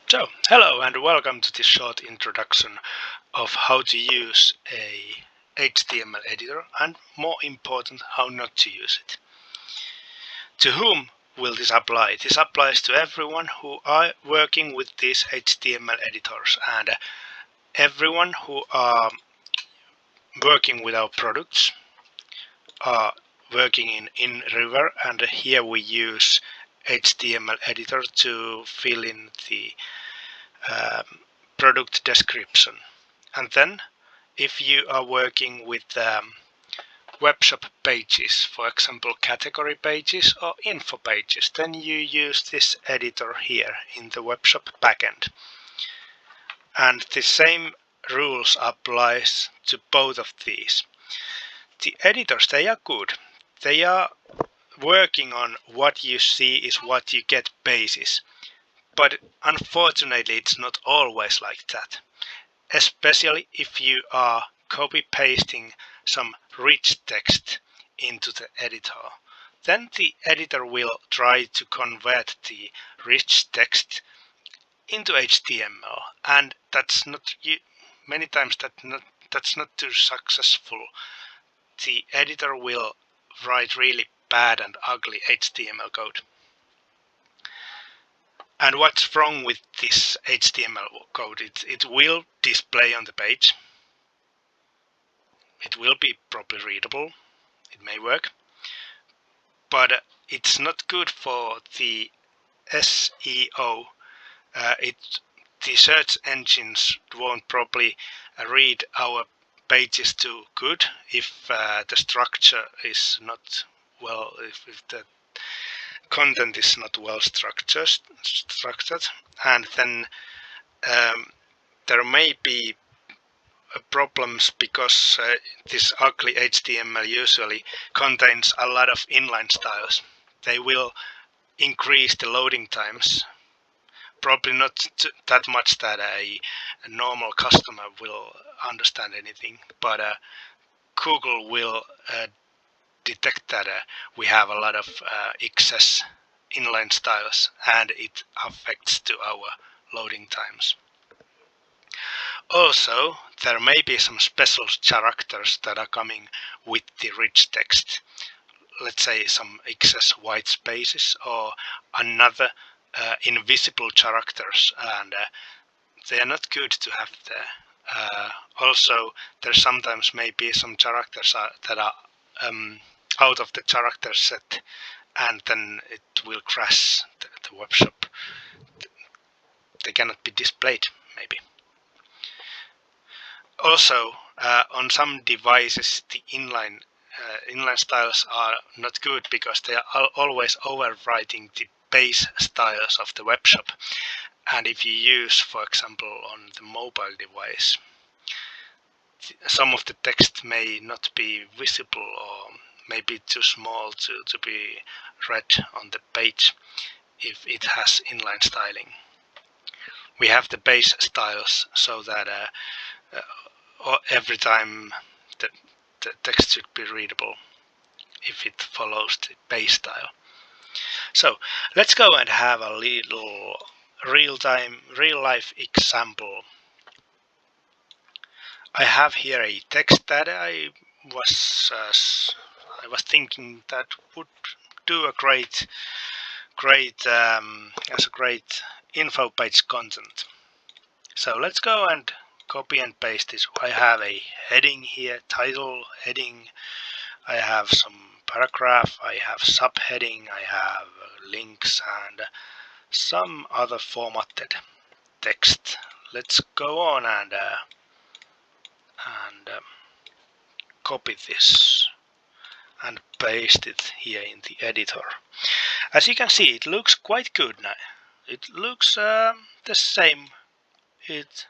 So, hello and welcome to this short introduction of how to use a HTML editor and, more important, how not to use it. To whom will this apply? This applies to everyone who are working with these HTML editors and everyone who are working with our products, are working in River, and here we use HTML editor to fill in the product description. And then if you are working with webshop pages, for example category pages or info pages, then you use this editor here in the webshop backend. And the same rules applies to both of these. The editors, they are good. They are working on what you see is what you get basis. But unfortunately it's not always like that. Especially if you are copy-pasting some rich text into the editor. Then the editor will try to convert the rich text into HTML, and that's not many times that's not too successful. The editor will write really bad and ugly HTML code. And what's wrong with this HTML code? It will display on the page. It will be properly readable. It may work. But it's not good for the SEO. The search engines won't probably read our pages too good if the structure is not well, if the content is not well structured, and then there may be problems because this ugly HTML usually contains a lot of inline styles. They will increase the loading times, probably not that much that a normal customer will understand anything, but Google will detect that we have a lot of excess inline styles and it affects to our loading times. Also, there may be some special characters that are coming with the rich text. Let's say some excess white spaces or another invisible characters, and they are not good to have there. Also, there sometimes may be some characters that are out of the character set, and then it will crash the web shop. They cannot be displayed, maybe. Also, on some devices, the inline styles are not good because they are always overwriting the base styles of the web shop. And if you use, for example, on the mobile device, some of the text may not be visible or may be too small to be read on the page if it has inline styling. We have the base styles so that every time the text should be readable if it follows the base style. So let's go and have a little real life example. I have here a text that I was thinking that would do a great as a great info page content. So let's go and copy and paste this. I have a heading here, title, heading. I have some paragraph, I have subheading, I have links and some other formatted text. Let's go on and copy this and paste it here in the editor. As you can see, it looks quite good now. It looks the same it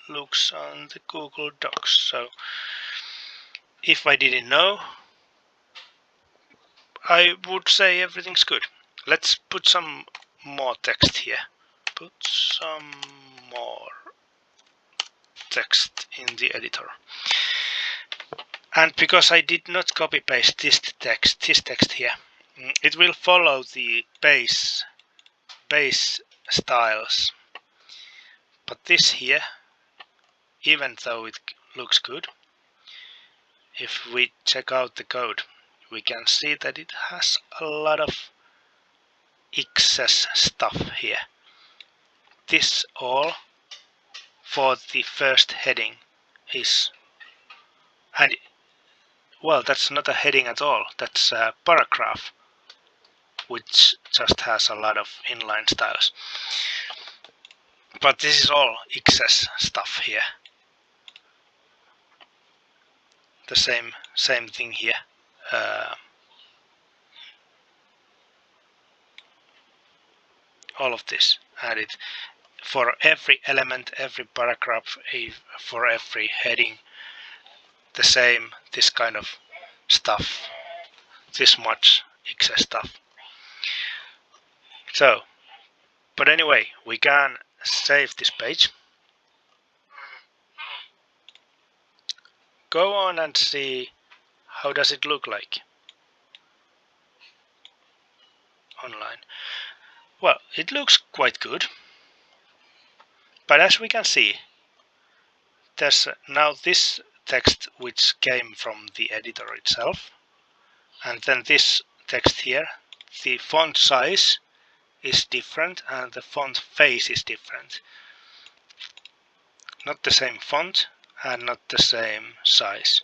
looks on the Google Docs. So if I didn't know, I would say everything's good. Let's put some more text here. Put some more text in the editor. And because I did not copy paste this text here, it will follow the base styles. But this here, even though it looks good, if we check out the code, we can see that it has a lot of excess stuff here. This all for the first heading is, and well, that's not a heading at all, that's a paragraph which just has a lot of inline styles. But this is all excess stuff here. The same thing here. All of this added for every element, every paragraph, for every heading, the same, this kind of stuff, this much excess stuff. So, but anyway, we can save this page, go on and see how does it look like online. Well, it looks quite good, but as we can see, there's now this text which came from the editor itself, and then this text here, the font size is different and the font face is different. Not the same font and not the same size.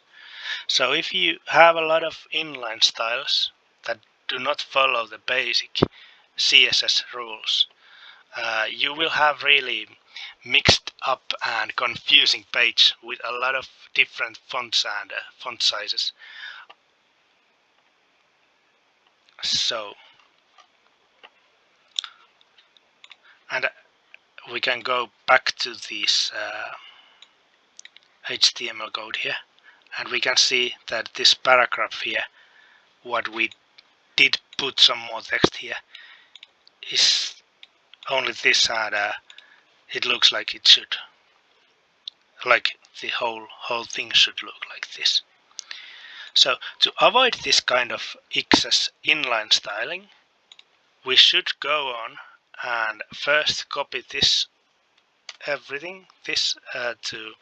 So if you have a lot of inline styles that do not follow the basic CSS rules, you will have really mixed up and confusing page with a lot of different fonts and font sizes. So, and we can go back to this HTML code here, and we can see that this paragraph here, what we did put some more text here, is only this, and it looks like it should, like the whole thing should look like this. So to avoid this kind of excess inline styling, we should go on and first copy this everything this to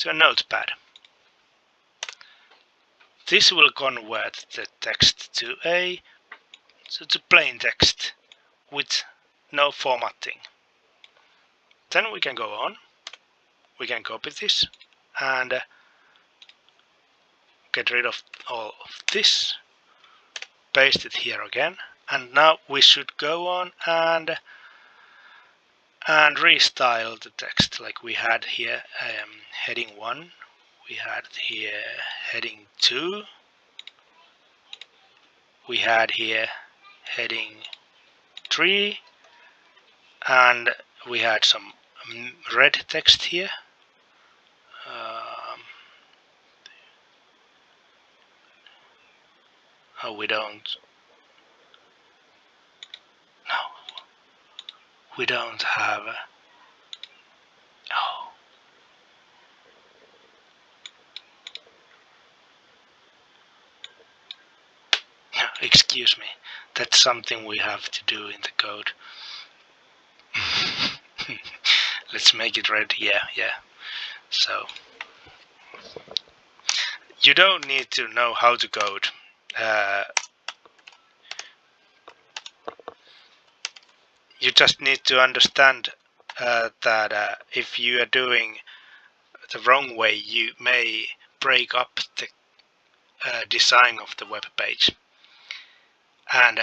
a notepad. This will convert the text to plain text with no formatting. Then we can go on, we can copy this and get rid of all of this, paste it here again, and now we should go on and restyle the text like we had here. Heading 1, we had here heading 2, we had here heading 3, and we had some red text here. Oh, we don't have oh, excuse me, that's something we have to do in the code. Let's make it red. Yeah. So you don't need to know how to code. You just need to understand that if you are doing the wrong way, you may break up the design of the web page. And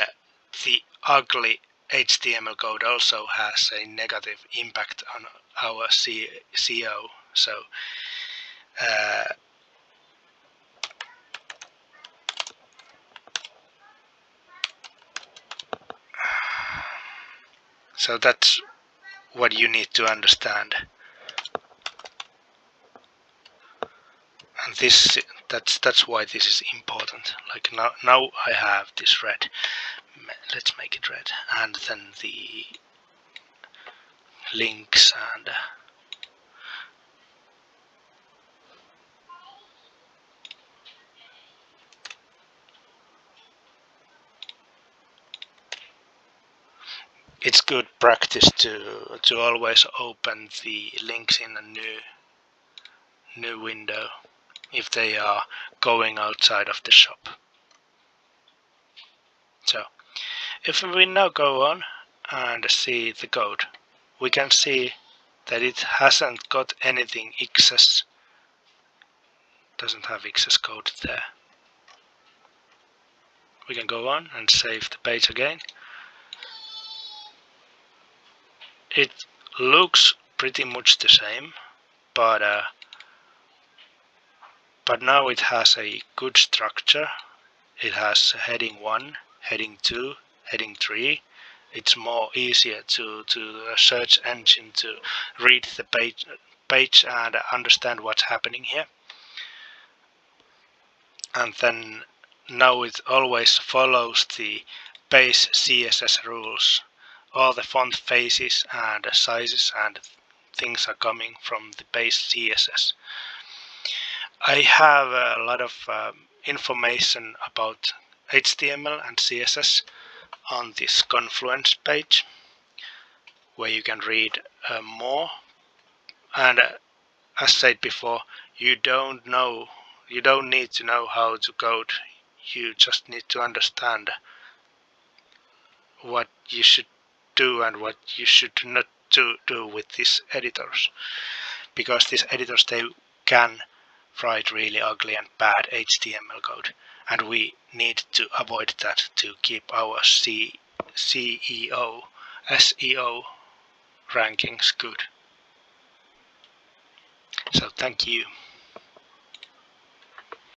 the ugly HTML code also has a negative impact on our SEO. So so that's what you need to understand. And that's why this is important. Like now I have this red. Let's make it red, and then the links and it's good practice to always open the links in a new window if they are going outside of the shop. So if we now go on and see the code, we can see that it hasn't got anything XS, doesn't have XS code there. We can go on and save the page again. It looks pretty much the same, but now it has a good structure. It has heading 1, heading 2, heading 3. It's more easier to the search engine to read the page and understand what's happening here. And then now it always follows the base CSS rules. All the font faces and sizes and things are coming from the base CSS. I have a lot of information about HTML and CSS on this Confluence page, where you can read more. And as said before, you don't need to know how to code. You just need to understand what you should do and what you should not do with these editors, because these editors, they can write really ugly and bad HTML code, and we need to avoid that to keep our SEO rankings good. So thank you.